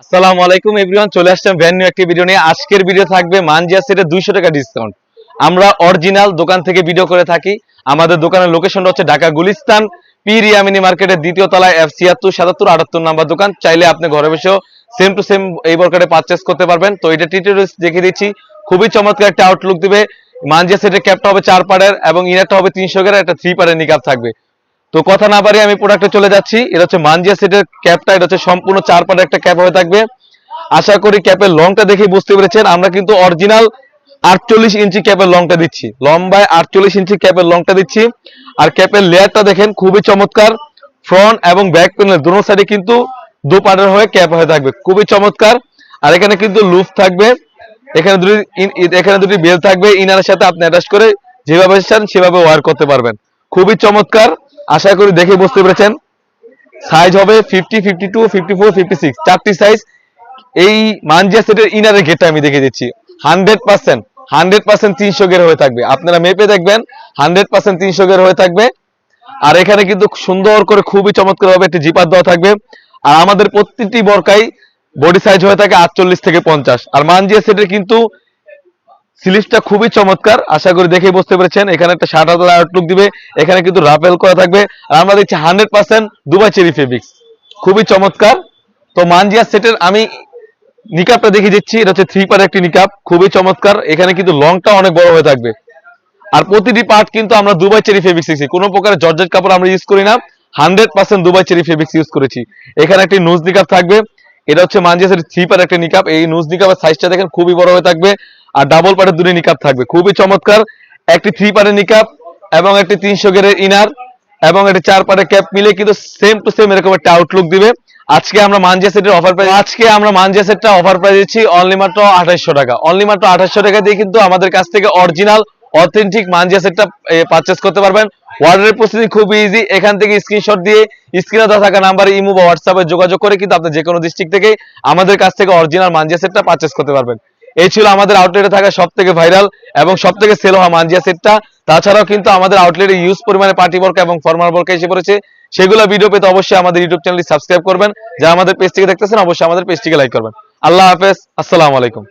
আসসালামু আলাইকুম এভরিওয়ান, চলে আসলাম ব্র্যান্ড নিউ একটি ভিডিও নিয়ে। আজকের ভিডিও থাকবে মানজিয়া সেটে 200 টাকা ডিসকাউন্ট। আমরা অরিজিনাল দোকান থেকে ভিডিও করে থাকি। আমাদের দোকানের লোকেশনটা হচ্ছে ঢাকা গুলিস্তান পীর ইয়ামিনী মার্কেটের দ্বিতীয় তলায় F76 77 78 নাম্বার দোকান। চাইলে আপনি ঘরে বসেও সেম টু সেম এই বরকাটে পারচেজ করতে পারবেন। তো এটা টিটিউস দেখিয়ে দিচ্ছি, খুবই চমৎকার একটা আউটলুক দিবে। মানজিয়া সেটের ক্যাপটা হবে 4 পাড়ের এবং ইনারটা হবে 300 গ্রাম, একটা 3 পাড়ের নিকাব থাকবে। তো কথা না বাড়িয়ে আমি প্রোডাক্টে চলে যাচ্ছি। এটা হচ্ছে মানজিয়া সেটের ক্যাপটা, এটা হচ্ছে সম্পূর্ণ 4 পাড়ের একটা ক্যাপ হয়ে থাকবে। আশা করি ক্যাপের লংটা দেখে বুঝতে পেরেছেন, আমরা কিন্তু অরিজিনাল 48 ইঞ্চি ক্যাপের লংটা দিচ্ছি, লম্বায় 48 ইঞ্চি ক্যাপের লংটা দিচ্ছি। আর ক্যাপের লেয়ারটা দেখেন খুবই চমৎকার, ফ্রন্ট এবং ব্যাক প্যানেল দুটো সাইডে কিন্তু দু পার্টের হয়ে ক্যাপ হয়ে থাকবে, খুবই চমৎকার। আর এখানে কিন্তু লুপ থাকবে, এখানে দুটি বেল থাকবে, ইনারের সাথে আপনি অ্যাটাচ করে যেভাবে চান সেভাবে ওয়্যার করতে পারবেন, খুবই চমৎকার। আশা করি দেখে বুঝতে পেরেছেন। সাইজ হবে 50, 52, 54, 56 চারটি সাইজ। এই মানজিয়া সেটের ইনারের গেটটা আমি দেখে দিচ্ছি, 100% 300 গের হয়ে থাকবে। আপনারা মেপে দেখবেন 100% 300 গের হয়ে থাকবে। আর এখানে কিন্তু সুন্দর করে খুবই চমৎকার ভাবে একটি জিপার দেওয়া থাকবে। আর আমাদের প্রত্যেকটি বরকাই বডি সাইজ হয়ে থাকে 48 থেকে 50। আর মানজিয়া সেটের কিন্তু স্লিভসটা খুবই চমৎকার, আশা করি দেখেই বুঝতে পেরেছেন। এখানে একটা 60,000 আউটলুক দিবে, এখানে কিন্তু রাফেল করা থাকবে। আর আমরা দিচ্ছি 100% দুবাই চেরি ফেব্রিক্স, খুবই চমৎকার। তো মানজিয়া সেটের আমি নিকাবটা দেখে দিচ্ছি, এটা হচ্ছে 3 পার্ট একটি নিকাব, খুবই চমৎকার। এখানে কিন্তু লংটা অনেক বড় হয়ে থাকবে। আর প্রতিটি পার্ট কিন্তু আমরা দুবাই চেরি ফেব্রিক্স ইউজ করি, কোনো প্রকার জর্জেট কাপড় আমরা ইউজ করি না, 100% দুবাই চেরি ফেব্রিক্স ইউজ করেছি। এখানে একটি নুজ নিকাব থাকবে, এটা হচ্ছে মানজিয়া সেটের 3 পার্ট একটা নিকাব। এই নুজ নিকাবের সাইজটা দেখেন খুবই বড় হয়ে থাকবে। আর ডাবল পার্টের দুটি নিকাব থাকবে, খুবই চমৎকার। একটি 3 পার্টের নিকাব এবং একটি 300 গেরের ইনার এবং একটি 4 পার্টের ক্যাপ মিলে কিন্তু সেম টু সেম এরকম একটা আউটলুক দিবে। আজকে আমরা মানজিয়া সেটের অফার প্রাইস দিচ্ছি অনলি মাত্র 2800 টাকা। অনলি মাত্র 2800 টাকা দিয়ে কিন্তু আমাদের কাছ থেকে অরিজিনাল অথেন্টিক মানজিয়া সেটটা পারচেজ করতে পারবেন। অর্ডারের প্রসেসিং খুব ইজি, এখান থেকে স্ক্রিনশট দিয়ে স্ক্রিনে দেওয়া থাকা নাম্বারে ইমো বা হোয়াটসঅ্যাপে যোগাযোগ করে কিন্তু আপনি যে কোনো ডিস্ট্রিক্ট থেকে আমাদের কাছ থেকে অরিজিনাল মানজিয়া সেটটা পারচেজ করতে পারবেন। এই ছিল আমাদের আউটলেটে থাকা সবথেকে ভাইরাল এবং সবথেকে সেল হওয়া মানজিয়া সেটটা। তাছাড়াও কিন্তু আমাদের আউটলেটে ইউজ পরিমাণে পার্টি বোরকা এবং ফর্মাল বোরকা এসে পড়েছে, সেগুলো ভিডিও পেতে অবশ্যই আমাদের ইউটিউব চ্যানেলটি সাবস্ক্রাইব করবেন। যারা আমাদের পেজটিকে দেখতেছেন অবশ্যই আমাদের পেজটিকে লাইক করবেন। আল্লাহ হাফেজ, আসসালামু আলাইকুম।